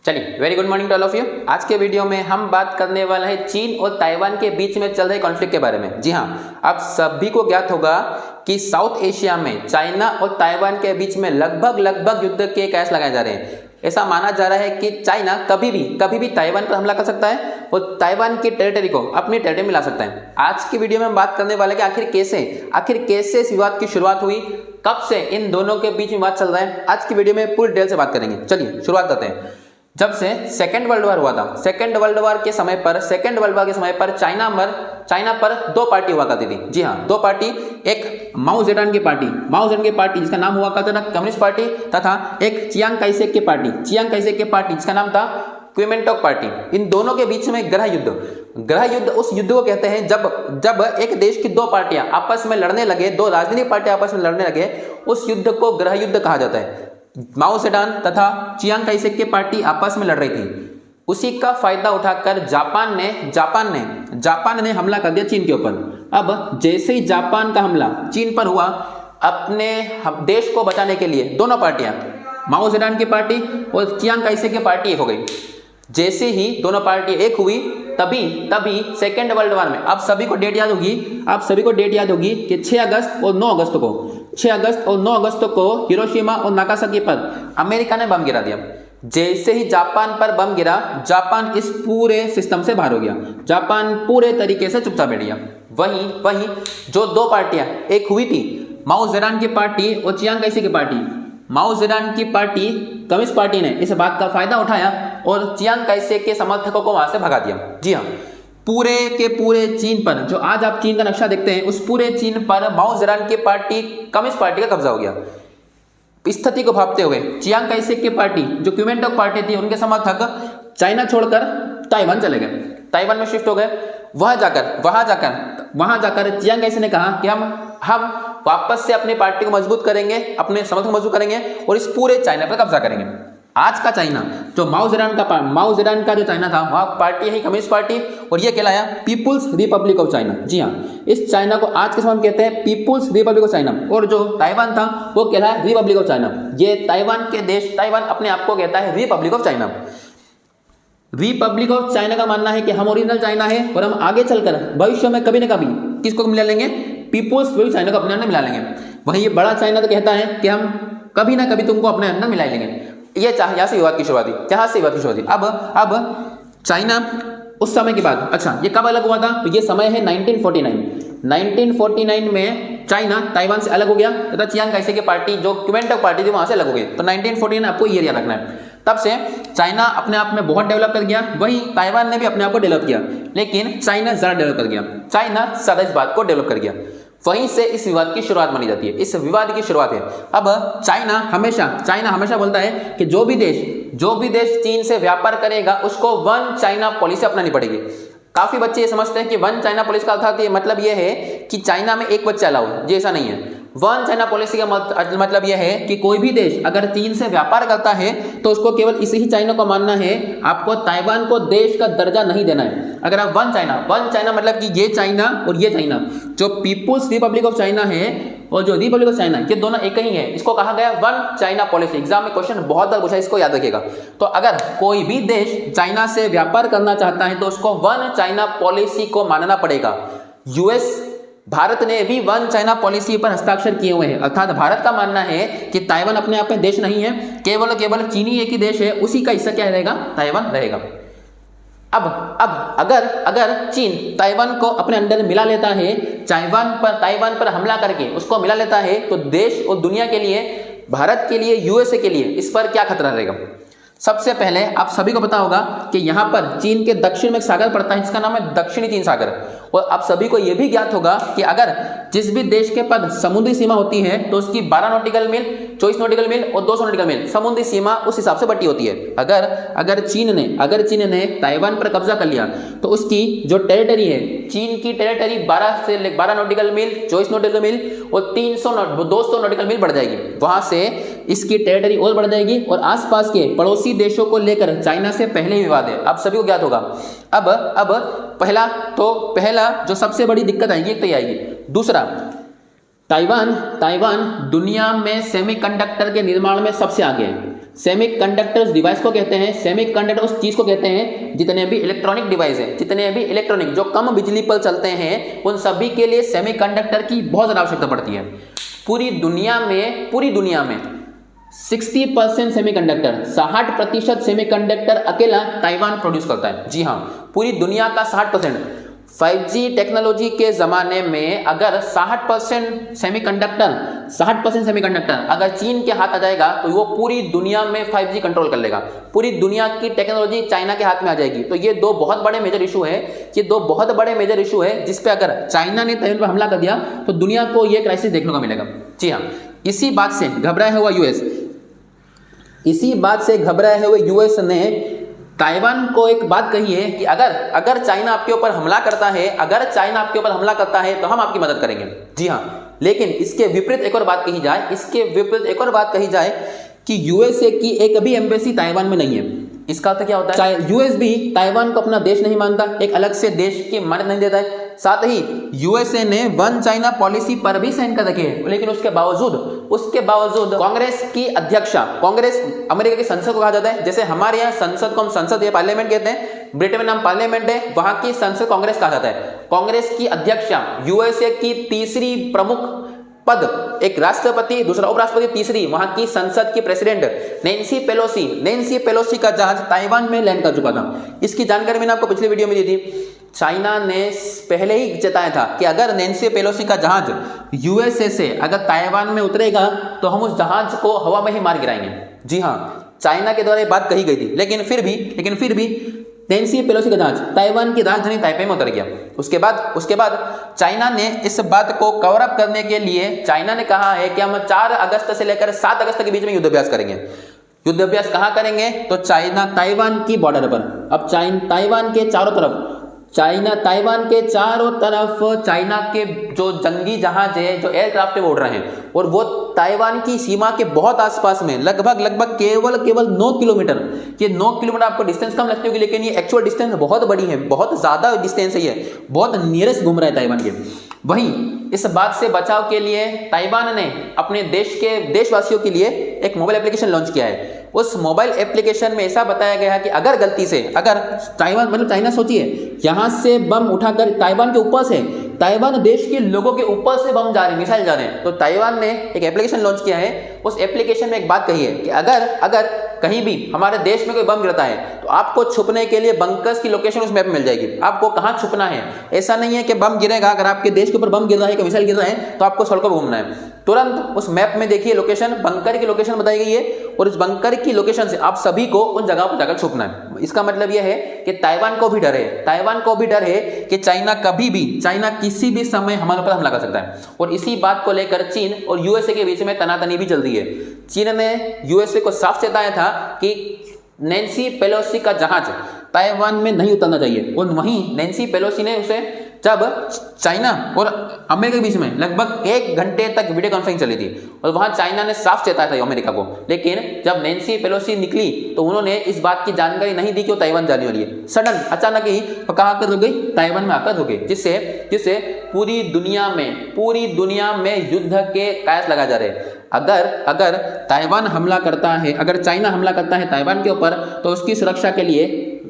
चलिए, very good morning to all of you. आज के वीडियो में हम बात करने वाला है चीन और ताइवान के बीच में चल रहे कॉन्फ्लिक्ट के बारे में। जी हाँ, आप सभी को ज्ञात होगा कि साउथ एशिया में चाइना और ताइवान के बीच में लगभग युद्ध के कयास लगाए जा रहे हैं। ऐसा माना जा रहा है कि चाइना कभी भी ताइवान पर हमला कर सकता है और ताइवान की टेरिटरी को अपनी टेरिटरी में ला सकता है। आज की वीडियो में हम बात करने वाले कि आखिर कैसे इस विवाद की शुरुआत हुई, कब से इन दोनों के बीच विवाद चल रहा है। आज की वीडियो में पूरी डिटेल से बात करेंगे। चलिए शुरुआत करते हैं। जब से सेकेंड वर्ल्ड वॉर हुआ था, सेकेंड वर्ल्ड वॉर के समय पर चाइना पर दो पार्टी हुआ करती थी। जी हाँ, दो पार्टी, एक माओ जेडुंग की पार्टी जिसका नाम हुआ करता था कम्युनिस्ट पार्टी, तथा एक चियांग काई शेक की पार्टी जिसका नाम था कुओमिंटांग पार्टी। इन दोनों के बीच में गृह युद्ध उस युद्ध को कहते हैं जब एक देश की दो पार्टियां आपस में लड़ने लगे, दो राजनीतिक पार्टियां आपस में लड़ने लगे, उस युद्ध को गृह युद्ध कहा जाता है। माओ जेडुंग तथा चियांग काई शेक की पार्टी आपस में लड़ रही थी। उसी का फायदा उठाकर जापान ने हमला कर दिया चीन के ऊपर। अब जैसे ही जापान का हमला चीन पर हुआ, अपने देश को बचाने के लिए दोनों पार्टियां, माओ जेडुंग की पार्टी और चियांग काई शेक की पार्टी एक हो गई। जैसे ही दोनों पार्टी एक हुई, तभी सेकेंड वर्ल्ड वॉर में आप सभी को डेट याद होगी कि 6 अगस्त और 9 अगस्त को हिरोशिमा और नागासाकी पर अमेरिका ने बम गिरा दिया। जैसे ही जापान पर बम गिरा, जापान इस पूरे सिस्टम से बाहर हो गया। जापान पूरे तरीके से चुपचाप बैठ गया। वहीं जो दो पार्टियां एक हुई थी, माओ जेडुंग की पार्टी और चियांग काई शेक की पार्टी, माओ जेडुंग की पार्टी कम्युनिस्ट पार्टी ने इस बात का फायदा उठाया और चियांग काई शेक के समर्थकों को वहां से भगा दिया। जी हाँ, पूरे के पूरे चीन पर, जो आज आप चीन का नक्शा देखते हैं, उस पूरे चीन पर माओ जेडुंग की पार्टी कम्युनिस्ट पार्टी का कब्जा हो गया। स्थिति को भांपते हुए चियांग काई शेक की पार्टी, जो कुओमिंटांग पार्टी थी, उनके समर्थक चाइना छोड़कर ताइवान चले गए, ताइवान में शिफ्ट हो गए। वहां जाकर चियांग काई शेक ने कहा कि हम वापस से अपनी पार्टी को मजबूत करेंगे, अपने समर्थक मजबूत करेंगे और इस पूरे चाइना पर कब्जा करेंगे। आज का चाइना, जो माओ जेडुंग का जो चाइना था, वह पार्टी है कम्युनिस्ट पार्टी और यह कहलाया पीपुल्स रिपब्लिक ऑफ चाइना। जी हाँ, इस चाइना को आज के समय में कहते हैं पीपुल्स रिपब्लिक ऑफ चाइना, और जो ताइवान था वो कहलाया रिपब्लिक ऑफ चाइना। ये ताइवान अपने आप को कहता है Republic of China. Republic of China का मानना है कि हम ओरिजिनल चाइना है और हम आगे चलकर भविष्य में कभी न कभी किसको मिला लेंगे, पीपुल्स रिपब्लिक चाइना को अपने अंदर मिला लेंगे। वहीं ये बड़ा चाइना तो कहता है कि हम कभी ना कभी तुमको अपने अंदर मिला लेंगे। ये यहाँ से विवाद की शुरुआत हुई। अब चाइना उस समय के बाद, अच्छा ये कब अलग हुआ था, तो ये समय है 1949 में चाइना ताइवान से अलग हो गया तथा चियांग काई शेक की पार्टी, जो कुओमिंटांग पार्टी थी, वहां से अलग हो गई। तो 1949 आपको ये याद रखना है। तब से चाइना अपने आप में बहुत डेवलप कर गया, वहीं ताइवान ने भी अपने आप को डेवलप किया, लेकिन चाइना ज्यादा डेवलप कर गया, चाइना ज्यादा इस बात को डेवलप कर गया। वहीं से इस विवाद की शुरुआत मानी जाती है। इस विवाद की शुरुआत है। अब चाइना हमेशा बोलता है कि जो भी देश चीन से व्यापार करेगा उसको वन चाइना पॉलिसी अपनानी पड़ेगी। काफी बच्चे ये समझते हैं कि वन चाइना पॉलिसी का अर्थात मतलब ये है कि चाइना में एक बच्चा अलाउ है। जी ऐसा नहीं है। वन चाइना पॉलिसी का मतलब यह है कि कोई भी देश अगर चीन से व्यापार करता है तो उसको केवल इसी ही चाइना को मानना है, आपको ताइवान को देश का दर्जा नहीं देना है। अगर आप वन चाइना मतलब कि ये चाइना और ये चाइना, जो पीपुल्स रिपब्लिक ऑफ चाइना है और जो रिपब्लिक ऑफ चाइना, ये दोनों एक ही है। इसको कहा गया वन चाइना पॉलिसी। एग्जाम में क्वेश्चन बहुत बार पूछा, इसको याद रखिएगा। तो अगर कोई भी देश चाइना से व्यापार करना चाहता है तो उसको वन चाइना पॉलिसी को मानना पड़ेगा। भारत ने भी वन चाइना पॉलिसी पर हस्ताक्षर किए हुए हैं, अर्थात भारत का मानना है कि ताइवान अपने आप में देश नहीं है, केवल चीनी एक ही देश है, उसी का हिस्सा क्या रहेगा, ताइवान रहेगा। अब अगर चीन ताइवान को अपने अंडर मिला लेता है, ताइवान पर हमला करके उसको मिला लेता है, तो देश और दुनिया के लिए, भारत के लिए, यूएसए के लिए इस पर क्या खतरा रहेगा। सबसे पहले आप सभी को पता होगा कि यहाँ पर चीन के दक्षिण में एक सागर पड़ता है जिसका नाम है दक्षिणी चीन सागर। और आप सभी को यह भी ज्ञात होगा कि अगर जिस भी देश के पास समुद्री सीमा होती है तो उसकी 12 नॉटिकल मील, 24 नॉटिकल मील और 200 नॉटिकल मील समुद्री सीमा उस हिसाब से बटी होती है। अगर चीन ने ताइवान पर कब्जा कर लिया तो उसकी जो टेरिटरी है, चीन की टेरिटरी 12 नॉटिकल मील, 24 नॉटिकल मील और 200 नॉटिकल मील बढ़ जाएगी। वहां से इसकी टेरिटरी और बढ़ जाएगी और आसपास के पड़ोसी देशों को लेकर चाइना से पहले ही विवाद है। आप सभी को ज्ञात होगा। अब पहला जो सबसे बड़ी दिक्कत आएगी एक तो ये आएगी। दूसरा, ताइवान दुनिया में सेमीकंडक्टर के निर्माण में सबसे आगे है। सेमीकंडक्टर्स डिवाइस को कहते हैं, सेमीकंडक्टर उस चीज को कहते हैं जितने भी इलेक्ट्रॉनिक डिवाइस है, जितने भी इलेक्ट्रॉनिक जो कम बिजली पर चलते हैं, उन सभी के लिए सेमीकंडक्टर की बहुत ज्यादा आवश्यकता पड़ती है। पूरी दुनिया में 60% सेमीकंडक्टर, 60% सेमीकंडक्टर अकेला ताइवान प्रोड्यूस करता है। जी हाँ, पूरी दुनिया का 60%। 5G टेक्नोलॉजी के ज़माने में अगर 60% सेमीकंडक्टर अगर चीन के हाथ आ जाएगा तो वो पूरी दुनिया में 5G कंट्रोल कर लेगा। पूरी दुनिया की टेक्नोलॉजी चाइना के हाथ में आ जाएगी। तो ये दो बहुत बड़े मेजर इशू है, जिस पे अगर चाइना ने ताइवान पर हमला कर दिया तो दुनिया को ये क्राइसिस देखने को मिलेगा। जी हाँ, इसी बात से घबराया हुआ यूएस ने ताइवान को एक बात कही है कि अगर चाइना आपके ऊपर हमला करता है तो हम आपकी मदद करेंगे। जी हाँ, लेकिन इसके विपरीत एक और बात कही जाए कि यूएसए की एक भी एम्बेसी ताइवान में नहीं है। इसका अर्थ क्या होता है? यूएस भी ताइवान को अपना देश नहीं मानता, एक अलग से देश की मान्यता नहीं देता है। साथ ही यूएसए ने वन चाइना पॉलिसी पर भी साइन कर रखे हैं, लेकिन उसके बावजूद कांग्रेस की अध्यक्षा, कांग्रेस अमेरिका की संसद को कहा जाता है, जैसे हमारे यहाँ संसद को हम संसद या पार्लियामेंट कहते हैं, ब्रिटेन में नाम पार्लियामेंट है, वहां की संसद कांग्रेस कहा जाता है। कांग्रेस की अध्यक्षा, यूएसए की तीसरी प्रमुख पद, एक राष्ट्रपति, दूसरा उपराष्ट्रपति, तीसरी वहां की संसद की प्रेसिडेंट नैन्सी पेलोसी का जहाज ताइवान में लैंड कर चुका था। इसकी जानकारी मैंने आपको पिछली वीडियो में दी थी। चाइना ने पहले ही चेताया था कि अगर नैन्सी पेलोसी का जहाज यूएसए से अगर ताइवान में उतरेगा तो हम उस जहाज को हवा में ही मार गिराएंगे। जी हाँ, चाइना के द्वारा ये बात कही गई थी, लेकिन फिर भी नैन्सी पेलोसी का जहाज ताइवान की राजधानी ताइपे में उतर गया। उसके बाद चाइना ने इस बात को कवर अप करने के लिए चाइना ने कहा है कि हम 4 अगस्त से लेकर 7 अगस्त के बीच में युद्धाभ्यास करेंगे। युद्धाभ्यास कहाँ करेंगे? तो चाइना ताइवान की बॉर्डर पर। अब ताइवान के चारों तरफ चाइना के जो जंगी जहाज है, जो एयरक्राफ्ट उड़ रहे हैं, और वो ताइवान की सीमा के बहुत आसपास में लगभग केवल 9 किलोमीटर, ये 9 किलोमीटर आपको डिस्टेंस कम लगती होगी, लेकिन ये एक्चुअल डिस्टेंस बहुत बड़ी है, बहुत ज्यादा डिस्टेंस है, ये बहुत नियरेस्ट घूम रहा है ताइवान के। वहीं इस बात से बचाव के लिए ताइवान ने अपने देशवासियों के लिए एक मोबाइल एप्लीकेशन लॉन्च किया है। उस मोबाइल एप्लीकेशन में ऐसा बताया गया है कि अगर गलती से चाइना सोचिए यहां से बम उठाकर ताइवान के ऊपर से, ताइवान देश के लोगों के ऊपर से बम जा रहे हैं, मिसाइल जा रहे हैं, तो ताइवान ने एक एप्लीकेशन लॉन्च किया है। उस एप्लीकेशन में एक बात कही है कि अगर कहीं भी हमारे देश में कोई बम गिरता है तो आपको छुपने के लिए बंकर्स की लोकेशन उस मैप में मिल जाएगी, आपको कहां छुपना है। ऐसा नहीं है कि बम गिरेगा, अगर आपके देश के ऊपर बम गिर रहा है, मिसाइल गिर रहा है, तो आपको सड़कों पर घूमना है। तुरंत उस मैप में देखिए लोकेशन, बंकर की लोकेशन बताई गई है, और इस बंकर की लोकेशन से आप सभी को उन जगह पर जाकर छुपना है। इसका मतलब यह है कि ताइवान को भी डर है कि चाइना किसी भी समय हमारे ऊपर हमला कर सकता है। और इसी बात को लेकर चीन और यूएसए के बीच में तनातनी भी चल रही है। चीन ने यूएसए को साफ चेताया था कि नैन्सी पेलोसी का जहाज ताइवान में नहीं उतरना चाहिए, और वहीं नैन्सी पेलोसी ने उसे, जब चाइना और अमेरिका के बीच में लगभग 1 घंटे तक वीडियो कॉन्फ्रेंसिंग चली थी, और वहां चाइना ने साफ चेताया था अमेरिका को, लेकिन जब नैन्सी पेलोसी निकली तो उन्होंने इस बात की जानकारी नहीं दी कि वो ताइवान जाने वाली है। सडन अचानक ही वो कहाँ आकर रुक गई? ताइवान में आकर रुक गई, जिससे पूरी दुनिया में युद्ध के कयास लगा जा रहे हैं। अगर ताइवान हमला करता है, अगर चाइना हमला करता है ताइवान के ऊपर, तो उसकी सुरक्षा के लिए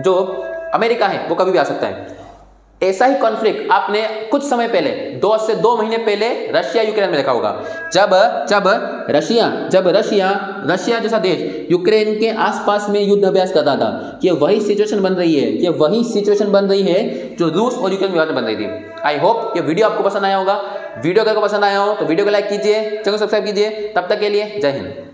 जो अमेरिका है वो कभी भी आ सकता है। ऐसा ही कॉन्फ्लिक्ट आपने कुछ समय पहले, 2 से 2 महीने पहले रशिया यूक्रेन में देखा होगा। जब रशिया जैसा देश यूक्रेन के आसपास में युद्ध अभ्यास करता था, ये वही सिचुएशन बन रही है जो रूस और यूक्रेन में बन रही थी। आई होप ये वीडियो आपको पसंद आया होगा। वीडियो अगर पसंद आया हो तो वीडियो को लाइक कीजिए, चैनल को सब्सक्राइब कीजिए। तब तक के लिए जय हिंद।